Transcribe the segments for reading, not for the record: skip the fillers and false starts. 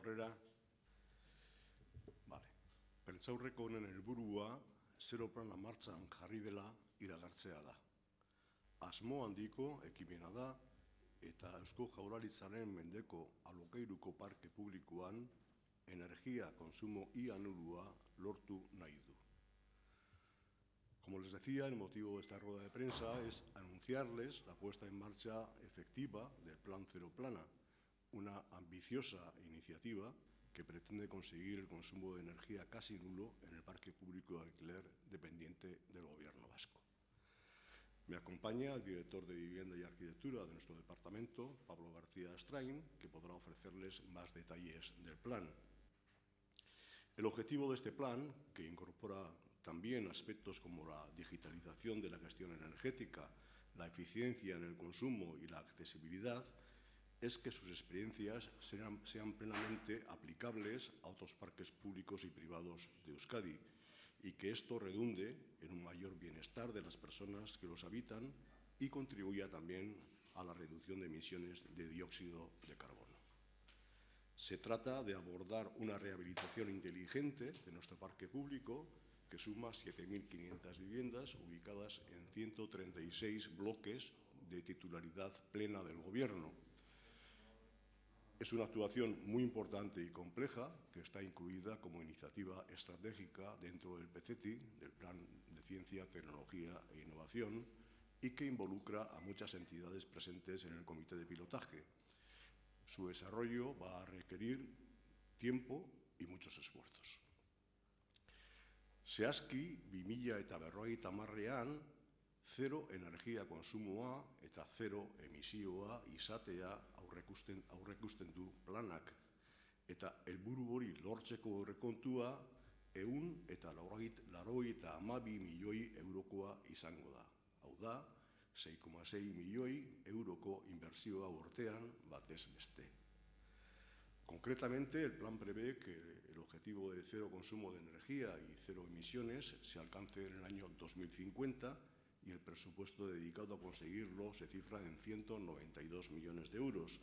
aurrera. Vale. Prentsaurreko honen helburua zero plana martxan jarri dela iragartzea da. Asmo handiko ekimena da eta Eusko Jaurlaritzaren mendeko alokairuko parke publikoan energia konsumo ia nulua lortu nahi du. Como les decía, el motivo de esta rueda de prensa es anunciarles la puesta en marcha efectiva del Plan Cero Plana, una ambiciosa iniciativa que pretende conseguir el consumo de energía casi nulo en el parque público de alquiler dependiente del Gobierno vasco. Me acompaña el director de Vivienda y Arquitectura de nuestro departamento, Pablo García Strain, que podrá ofrecerles más detalles del plan. El objetivo de este plan, que incorpora también aspectos como la digitalización de la gestión energética, la eficiencia en el consumo y la accesibilidad, es que sus experiencias sean plenamente aplicables a otros parques públicos y privados de Euskadi y que esto redunde en un mayor bienestar de las personas que los habitan y contribuya también a la reducción de emisiones de dióxido de carbono. Se trata de abordar una rehabilitación inteligente de nuestro parque público que suma 7.500 viviendas ubicadas en 136 bloques de titularidad plena del Gobierno. Es una actuación muy importante y compleja que está incluida como iniciativa estratégica dentro del PCTI, del Plan de Ciencia, Tecnología e Innovación, y que involucra a muchas entidades presentes en el comité de pilotaje. Su desarrollo va a requerir tiempo y muchos esfuerzos. Zehazki 2050ean zero energia kontsumoa eta zero emisioa izatea aurreikusten du planak. Eta helburu hori lortzeko aurrekontua 182 milioi eurokoa izango da. Hau da, 6,6 milioi euroko inbertsioa urtean batez beste. Concretamente, el plan prevé que el objetivo de cero consumo de energía y cero emisiones se alcance en el año 2050 y el presupuesto dedicado a conseguirlo se cifra en 192 millones de euros,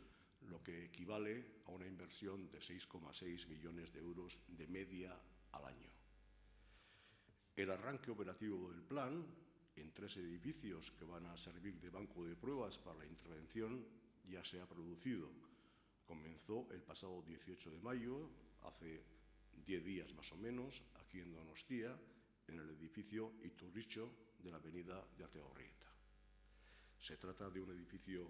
lo que equivale a una inversión de 6,6 millones de euros de media al año. El arranque operativo del plan, en 3 edificios que van a servir de banco de pruebas para la intervención, ya se ha producido. Comenzó el pasado 18 de mayo, hace 10 días más o menos, aquí en Donostia, en el edificio Iturricho de la avenida de Ateorrieta. Se trata de un edificio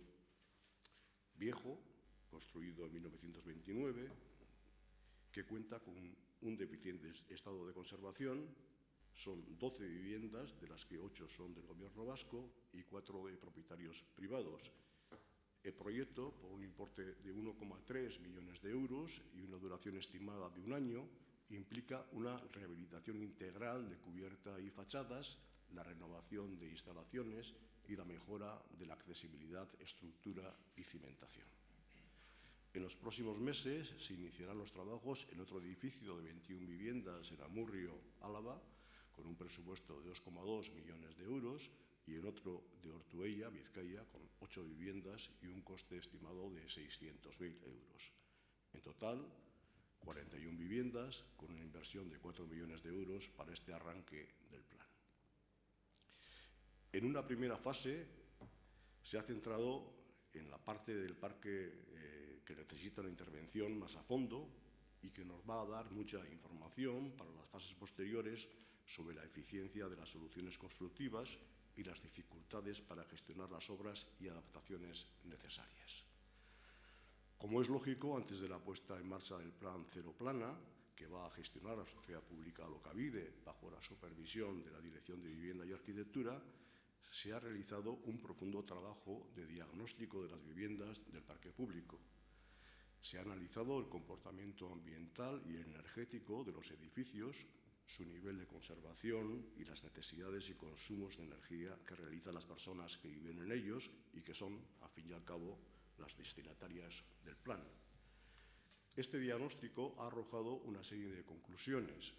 viejo, construido en 1929, que cuenta con un deficiente estado de conservación. Son 12 viviendas, de las que 8 son del Gobierno vasco y 4 de propietarios privados. El proyecto, por un importe de 1,3 millones de euros y una duración estimada de 1 año, implica una rehabilitación integral de cubierta y fachadas, la renovación de instalaciones y la mejora de la accesibilidad, estructura y cimentación. En los próximos meses se iniciarán los trabajos en otro edificio de 21 viviendas en Amurrio, Álava, con un presupuesto de 2,2 millones de euros, y en otro de Ortuella, Vizcaya, con 8 viviendas y un coste estimado de 600.000 euros. En total, 41 viviendas con una inversión de 4 millones de euros para este arranque del plan. En una primera fase se ha centrado en la parte del parque que necesita una intervención más a fondo y que nos va a dar mucha información para las fases posteriores sobre la eficiencia de las soluciones constructivas y las dificultades para gestionar las obras y adaptaciones necesarias. Como es lógico, antes de la puesta en marcha del Plan Cero Plana, que va a gestionar la Sociedad Pública Alokabide bajo la supervisión de la Dirección de Vivienda y Arquitectura, se ha realizado un profundo trabajo de diagnóstico de las viviendas del parque público. Se ha analizado el comportamiento ambiental y energético de los edificios, su nivel de conservación y las necesidades y consumos de energía que realizan las personas que viven en ellos y que son, al fin y al cabo, las destinatarias del plan. Este diagnóstico ha arrojado una serie de conclusiones.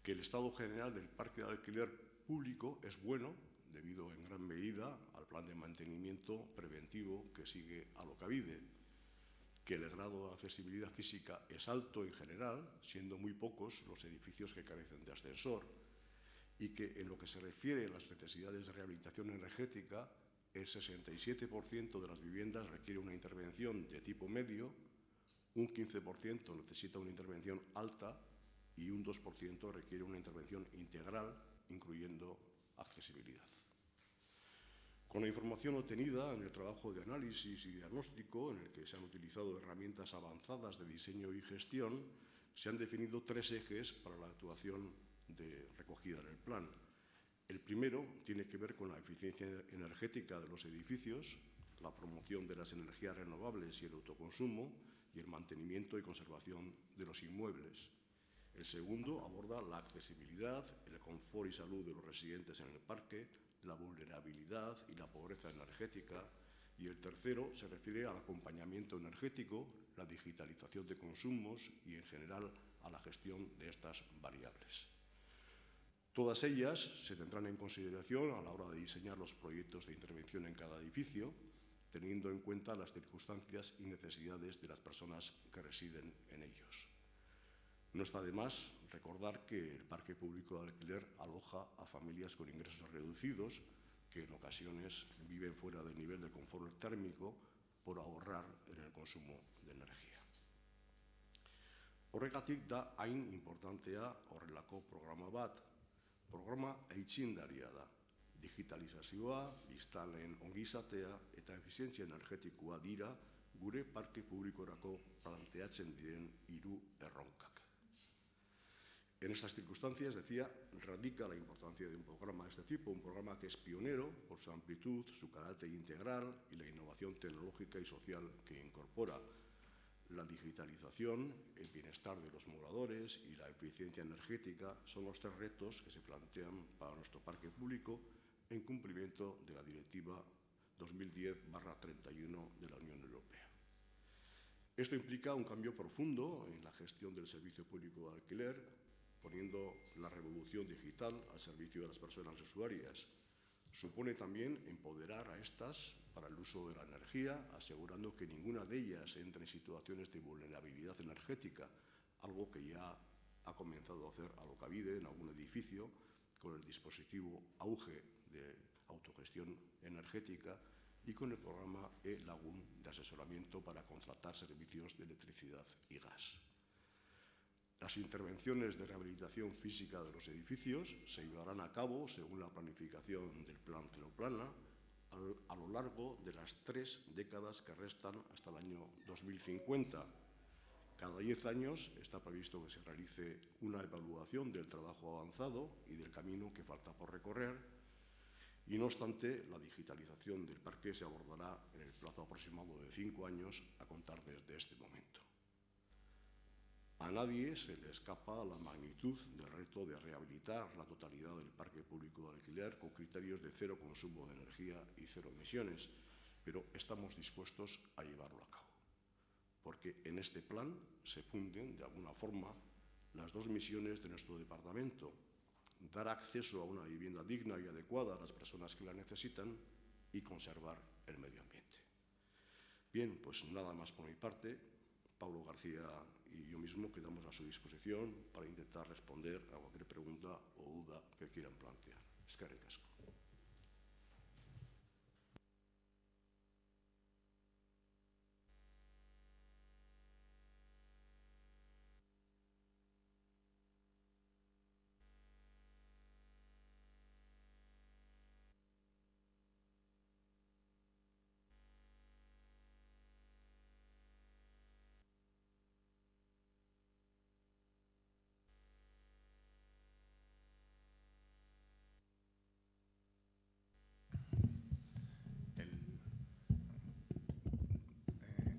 Que el estado general del parque de alquiler público es bueno, debido en gran medida al plan de mantenimiento preventivo que sigue Alokabide. que el grado de accesibilidad física es alto en general, siendo muy pocos los edificios que carecen de ascensor, y que en lo que se refiere a las necesidades de rehabilitación energética, el 67% de las viviendas requiere una intervención de tipo medio, un 15% necesita una intervención alta y un 2% requiere una intervención integral, incluyendo accesibilidad. Con la información obtenida en el trabajo de análisis y diagnóstico, en el que se han utilizado herramientas avanzadas de diseño y gestión, se han definido 3 ejes para la actuación recogida en el plan. El primero tiene que ver con la eficiencia energética de los edificios, la promoción de las energías renovables y el autoconsumo, y el mantenimiento y conservación de los inmuebles. El segundo aborda la accesibilidad, el confort y salud de los residentes en el parque, la vulnerabilidad y la pobreza energética. Y el tercero se refiere al acompañamiento energético, la digitalización de consumos y, en general, a la gestión de estas variables. Todas ellas se tendrán en consideración a la hora de diseñar los proyectos de intervención en cada edificio, teniendo en cuenta las circunstancias y necesidades de las personas que residen en ellos. No está de más recordar que el parque público de alquiler aloja a familias con ingresos reducidos que en ocasiones viven fuera del nivel de confort térmico por ahorrar en el consumo de energía. Horregatik da hain inportantea horrelako programa bat. Programa aitzindaria da. Digitalizazioa, biztanleen ongizatea eta efizientzia energetikoa dira gure parke publikorako planteatzen diren 3 erronkak. En estas circunstancias, decía, radica la importancia de un programa de este tipo, un programa que es pionero por su amplitud, su carácter integral y la innovación tecnológica y social que incorpora. La digitalización, el bienestar de los moradores y la eficiencia energética son los 3 retos que se plantean para nuestro parque público en cumplimiento de la Directiva 2010/31 de la Unión Europea. Esto implica un cambio profundo en la gestión del servicio público de alquiler, poniendo la revolución digital al servicio de las personas usuarias. Supone también empoderar a estas para el uso de la energía, asegurando que ninguna de ellas entre en situaciones de vulnerabilidad energética, algo que ya ha comenzado a hacer Alokabide en algún edificio con el dispositivo Auge de autogestión energética y con el programa E-Lagun de asesoramiento para contratar servicios de electricidad y gas. Las intervenciones de rehabilitación física de los edificios se llevarán a cabo según la planificación del Plan Celoplana a lo largo de las 3 décadas que restan hasta el año 2050. Cada 10 años está previsto que se realice una evaluación del trabajo avanzado y del camino que falta por recorrer. Y no obstante, la digitalización del parque se abordará en el plazo aproximado de 5 años a contar desde este momento. A nadie se le escapa la magnitud del reto de rehabilitar la totalidad del parque público de alquiler con criterios de cero consumo de energía y cero emisiones, pero estamos dispuestos a llevarlo a cabo, porque en este plan se funden de alguna forma las 2 misiones de nuestro departamento: dar acceso a una vivienda digna y adecuada a las personas que la necesitan y conservar el medio ambiente. Bien, pues nada más por mi parte. Pablo García y yo mismo quedamos a su disposición para intentar responder a cualquier pregunta o duda que quieran plantear. Eskerrik asko.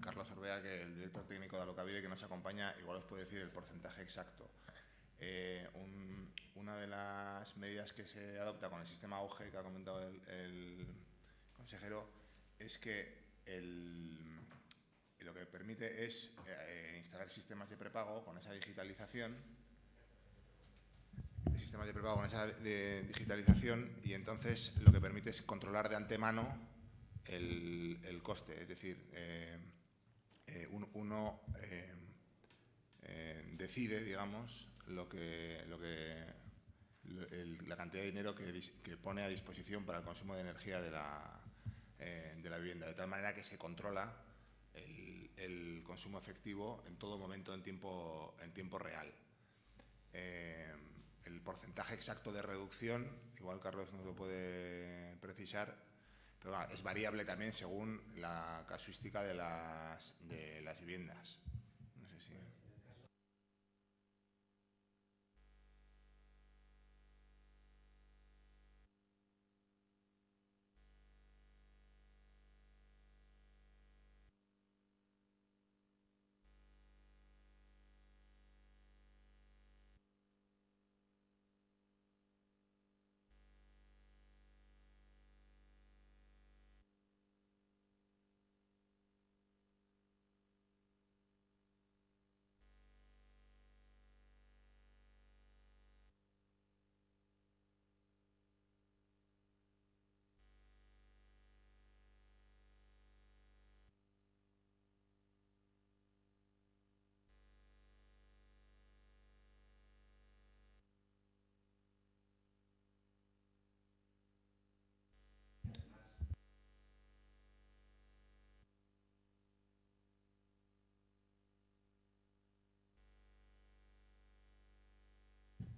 Carlos Orbea, que el director técnico de Alokabide, que nos acompaña, igual os puede decir el porcentaje exacto. Una de las medidas que se adopta con el sistema Auge que ha comentado el consejero es que lo que permite es instalar sistemas de prepago con esa digitalización, y entonces lo que permite es controlar de antemano el coste, es decir, uno decide, digamos, la cantidad de dinero que pone a disposición para el consumo de energía de la vivienda, de tal manera que se controla el consumo efectivo en todo momento en tiempo real. El porcentaje exacto de reducción, igual Carlos nos lo puede precisar, pero es variable también según la casuística de las viviendas. No sé si...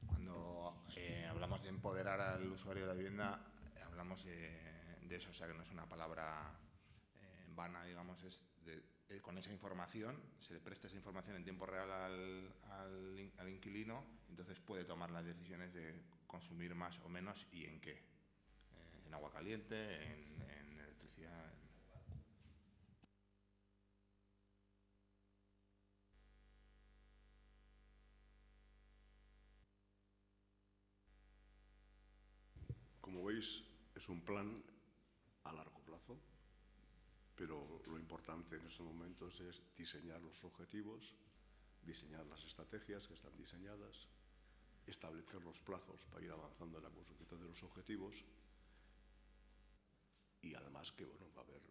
Cuando hablamos de empoderar al usuario de la vivienda, hablamos de eso, o sea que no es una palabra vana, digamos, con esa información, se le presta esa información en tiempo real al inquilino, entonces puede tomar las decisiones de consumir más o menos y en qué. En agua caliente, en electricidad. Como veis, es un plan a largo plazo, pero lo importante en estos momentos es diseñar los objetivos, diseñar las estrategias que están diseñadas, establecer los plazos para ir avanzando en la consecución de los objetivos y además que bueno, va a haber,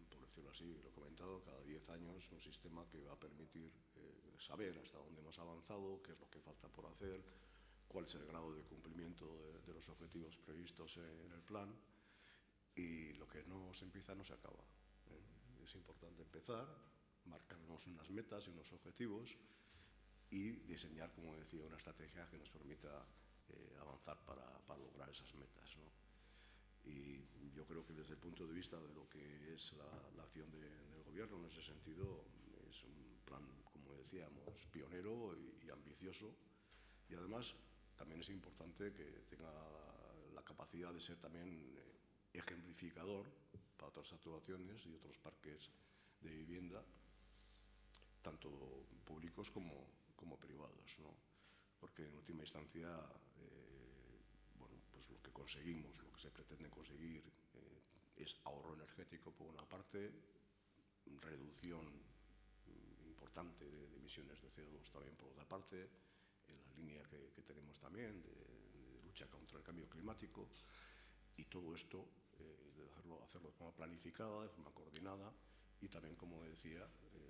por decirlo así, lo he comentado, cada 10 años un sistema que va a permitir saber hasta dónde hemos avanzado, qué es lo que falta por hacer, cuál es el grado de cumplimiento de los objetivos previstos en el plan, y lo que no se empieza no se acaba. Es importante empezar, marcarnos unas metas y unos objetivos y diseñar, como decía, una estrategia que nos permita avanzar para lograr esas metas, ¿no? Y yo creo que desde el punto de vista de lo que es la acción del Gobierno, en ese sentido, es un plan, como decíamos, pionero y ambicioso. Y además, también es importante que tenga la capacidad de ser también ejemplificador para otras actuaciones y otros parques de vivienda, tanto públicos como privados, ¿no? Porque en última instancia, bueno, pues lo que conseguimos, lo que se pretende conseguir es ahorro energético por una parte, reducción importante de emisiones de CO2 también por otra parte, en la línea que tenemos también de lucha contra el cambio climático, y todo esto de hacerlo de forma planificada, de forma coordinada y también, como decía,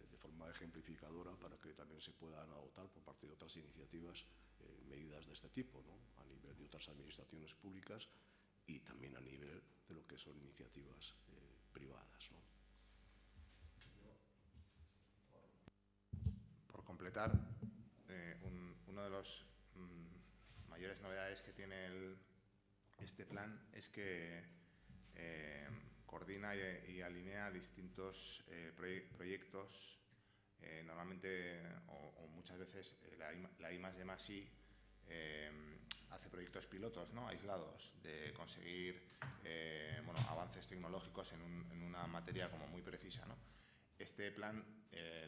de forma ejemplificadora para que también se puedan adoptar por parte de otras iniciativas medidas de este tipo, ¿no? A nivel de otras administraciones públicas y también a nivel de lo que son iniciativas privadas, ¿no? Por completar, uno de los mayores novedades que tiene este plan es que coordina y alinea distintos proyectos, normalmente o muchas veces la I+D+I hace proyectos pilotos, ¿no?, aislados, de conseguir bueno, avances tecnológicos en una materia como muy precisa, ¿no? Este plan,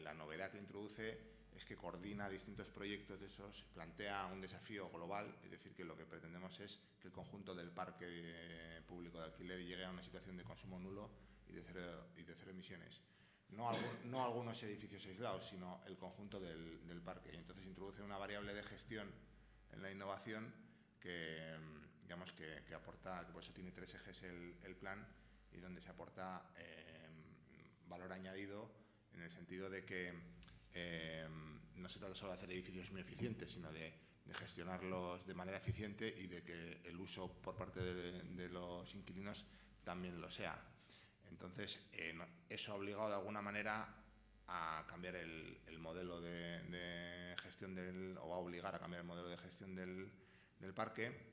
la novedad que introduce es que coordina distintos proyectos de esos, plantea un desafío global, es decir, que lo que pretendemos es que el conjunto del parque público de alquiler llegue a una situación de consumo nulo y de cero emisiones. No algunos edificios aislados, sino el conjunto del parque. Y entonces introduce una variable de gestión en la innovación que, digamos, que aporta, que por eso tiene 3 ejes el plan, y donde se aporta valor añadido en el sentido de que no se trata solo de hacer edificios muy eficientes, sino de gestionarlos de manera eficiente y de que el uso por parte de los inquilinos también lo sea. Entonces, eso ha obligado de alguna manera a cambiar el modelo de gestión o va a obligar a cambiar el modelo de gestión del parque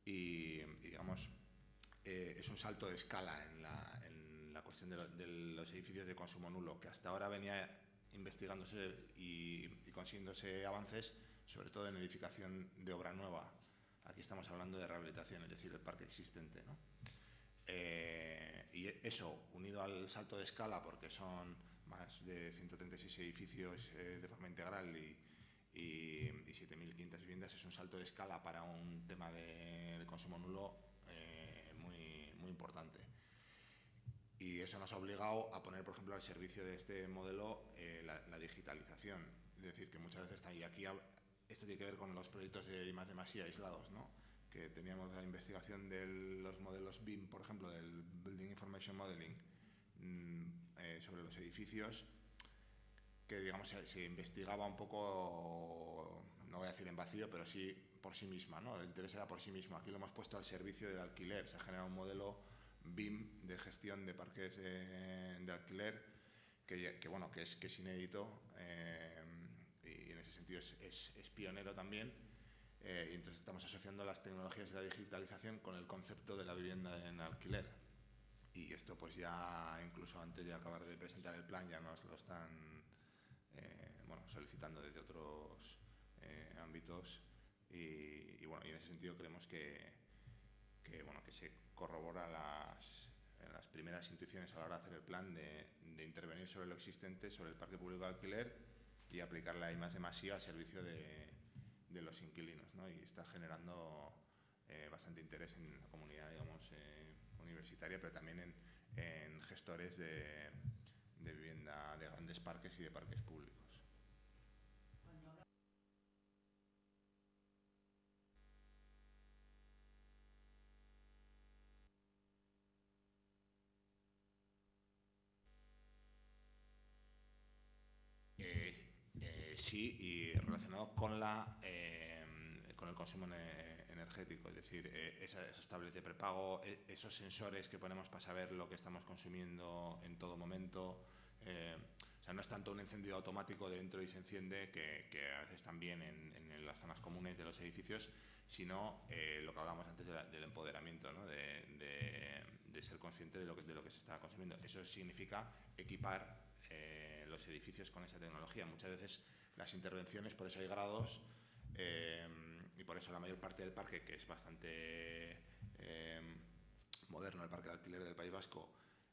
y digamos, es un salto de escala en la cuestión de los edificios de consumo nulo, que hasta ahora venía investigándose y consiguiéndose avances, sobre todo en edificación de obra nueva. Aquí estamos hablando de rehabilitación, es decir, el parque existente, ¿no? Y eso, unido al salto de escala, porque son más de 136 edificios de forma integral y 7.500 viviendas, es un salto de escala para un tema de consumo nulo muy importante. Y eso nos ha obligado a poner, por ejemplo, al servicio de este modelo la digitalización. Es decir, que muchas veces, y aquí esto tiene que ver con los proyectos de I+D+I aislados, ¿no? Que teníamos la investigación de los modelos BIM, por ejemplo, del Building Information Modeling, sobre los edificios, que digamos se investigaba un poco, no voy a decir en vacío, pero sí por sí misma, ¿no? El interés era por sí mismo. Aquí lo hemos puesto al servicio del alquiler. Se ha generado un modelo BIM de gestión de parques de alquiler bueno, que es inédito y en ese sentido es pionero también. Y entonces estamos asociando las tecnologías y la digitalización con el concepto de la vivienda en alquiler. Y esto pues ya incluso antes de acabar de presentar el plan ya nos lo están solicitando desde otros ámbitos y bueno, y en ese sentido creemos que se corrobora las primeras intuiciones a la hora de hacer el plan de intervenir sobre lo existente, sobre el parque público de alquiler y aplicar la I+D+I al servicio de los inquilinos, ¿no? Y está generando bastante interés en la comunidad, digamos, universitaria, pero también en gestores de vivienda de grandes parques y de parques públicos. Sí, y relacionado con el consumo energético, es decir, esas tablets de prepago, esos sensores que ponemos para saber lo que estamos consumiendo en todo momento. O sea, no es tanto un encendido automático de dentro y se enciende, que a veces también en las zonas comunes de los edificios, sino lo que hablábamos antes del empoderamiento, ¿no? de ser consciente de lo que se está consumiendo. Eso significa equipar los edificios con esa tecnología. Muchas veces las intervenciones, por eso hay grados y por eso la mayor parte del parque, que es bastante moderno, el parque de alquiler del País Vasco,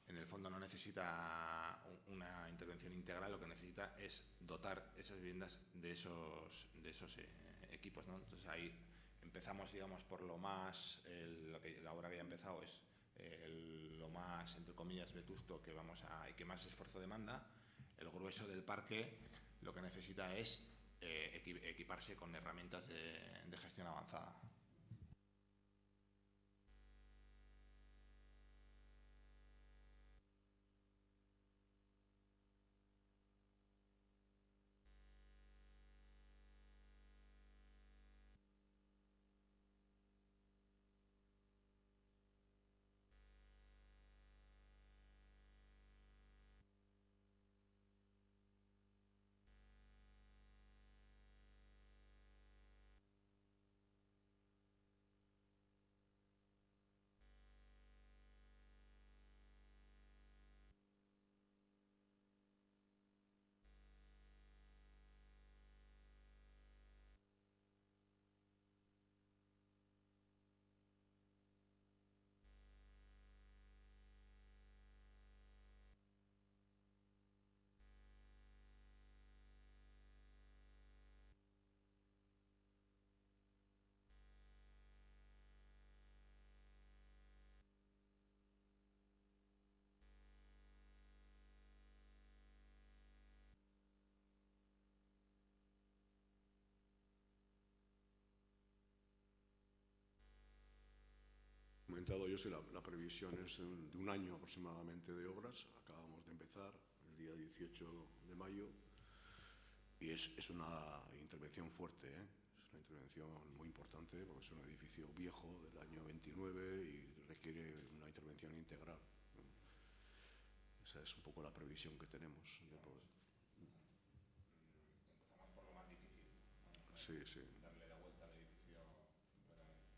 en el fondo no necesita una intervención integral, lo que necesita es dotar esas viviendas de esos equipos, ¿no? Entonces ahí empezamos, digamos, por lo más, la obra que ya ha empezado es lo más, entre comillas, vetusto y que más esfuerzo demanda. El grueso del parque lo que necesita es equiparse con herramientas de gestión avanzada. Comentado yo, la previsión es de un año aproximadamente de obras. Acabamos de empezar el día 18 de mayo, y es una intervención fuerte, ¿eh? Es una intervención muy importante porque es un edificio viejo del año 29 y requiere una intervención integral. Esa es un poco la previsión que tenemos de poder. Empezamos por lo más difícil, ¿no? Sí, sí. Darle la vuelta al edificio completamente.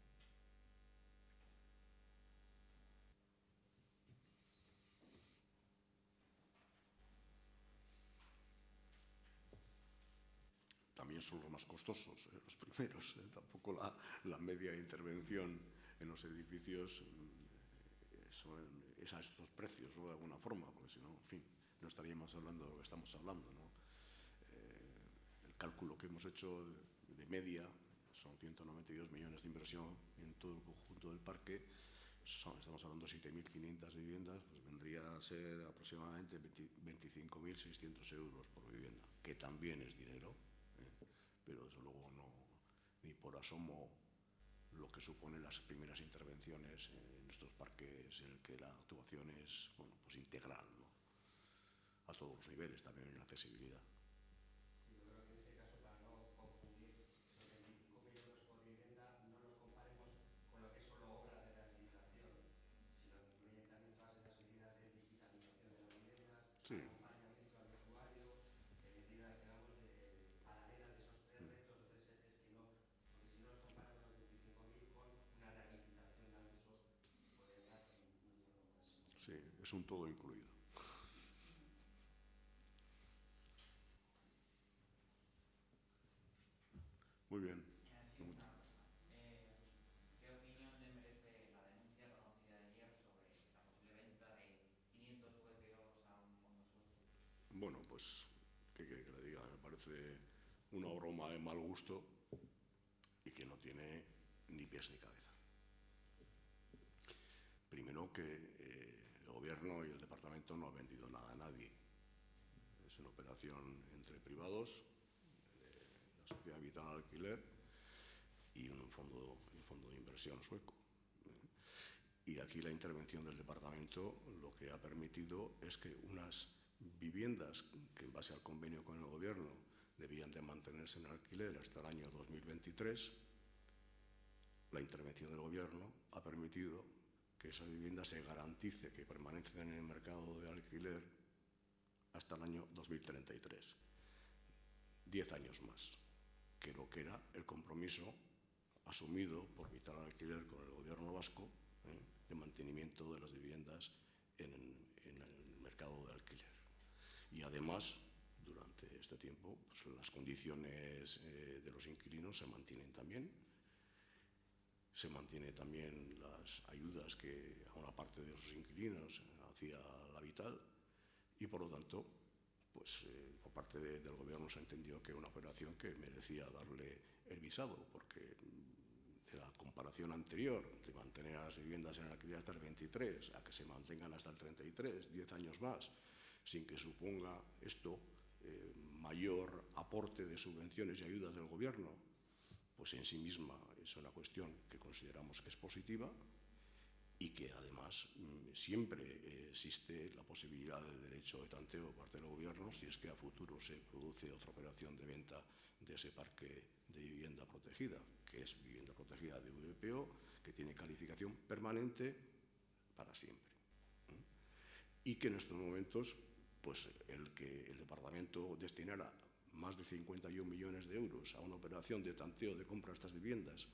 También son los más costosos, los primeros. Tampoco la media de intervención en los edificios es a estos precios, ¿no? De alguna forma, porque si no, en fin, no estaríamos hablando de lo que estamos hablando, ¿no? El cálculo que hemos hecho de media son 192 millones de inversión en todo el conjunto del parque. Estamos hablando de 7.500 viviendas, pues vendría a ser aproximadamente 25.600 euros por vivienda, que también es dinero, pero desde luego no, ni por asomo lo que suponen las primeras intervenciones en estos parques, en el que la actuación es, bueno, pues integral, ¿no? A todos los niveles, también en la accesibilidad. Sí, yo creo que en ese caso, para no confundir esos 25.000 euros por vivienda, no los comparemos con lo que es solo obra de rehabilitación, sino que incluyen también todas esas medidas de digitalización de las viviendas, Sí. acompañamiento al usuario, medidas, digamos, paralelas de esos tres retos o tres ejes que no, porque si no los comparamos los 25.000 con una rehabilitación al uso, puede dar un número más. Sí, es un todo incluido. Muy bien. Sí, una cosa. ¿Qué opinión le merece la denuncia conocida ayer sobre la posible venta de 500 VPOs a un fondo sueco? Bueno, pues, ¿qué quiere que le diga? Me parece una broma de mal gusto y que no tiene ni pies ni cabeza. Primero que el Gobierno y el Departamento no han vendido nada a nadie. Es una operación entre privados, la Sociedad Vital al Alquiler y un fondo de inversión sueco. Y aquí la intervención del Departamento lo que ha permitido es que unas viviendas que en base al convenio con el Gobierno debían de mantenerse en alquiler hasta el año 2023, la intervención del Gobierno ha permitido que esa vivienda se garantice que permanecen en el mercado de alquiler hasta el año 2033. 10 años más que lo que era el compromiso asumido por Vital Alquiler con el Gobierno vasco, de mantenimiento de las viviendas en el mercado de alquiler. Y además, durante este tiempo, pues las condiciones de los inquilinos se mantienen también. Se mantienen también las ayudas que a una parte de esos inquilinos hacía la Vital, y por lo tanto, pues por parte del Gobierno se entendió que era una operación que merecía darle el visado, porque de la comparación anterior de mantener a las viviendas en alquiler hasta el 23 a que se mantengan hasta el 33, 10 años más, sin que suponga esto mayor aporte de subvenciones y ayudas del Gobierno, pues en sí misma es una cuestión que consideramos que es positiva y que además siempre existe la posibilidad del derecho de tanteo por parte del Gobierno si es que a futuro se produce otra operación de venta de ese parque de vivienda protegida, que es vivienda protegida de VPO, que tiene calificación permanente para siempre. Y que en estos momentos, pues el que el Departamento destinara más de 51 millones de euros a una operación de tanteo de compra de estas viviendas,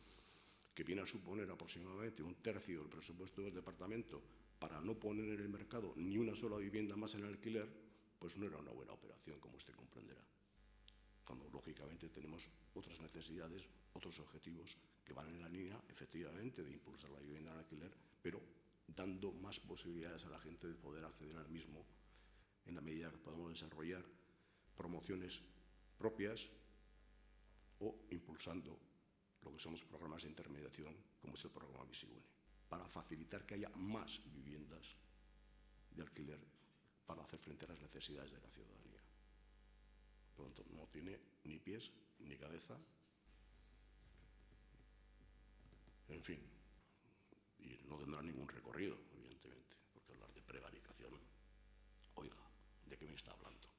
que viene a suponer aproximadamente un tercio del presupuesto del Departamento para no poner en el mercado ni una sola vivienda más en alquiler, pues no era una buena operación, como usted comprenderá. Cuando, lógicamente, tenemos otras necesidades, otros objetivos que van en la línea, efectivamente, de impulsar la vivienda en alquiler, pero dando más posibilidades a la gente de poder acceder al mismo en la medida que podamos desarrollar promociones propias o impulsando lo que son los programas de intermediación, como es el programa Bizigune, para facilitar que haya más viviendas de alquiler para hacer frente a las necesidades de la ciudadanía. Por lo tanto, no tiene ni pies ni cabeza. En fin, y no tendrá ningún recorrido, evidentemente, porque hablar de prevaricación, oiga, ¿de qué me está hablando.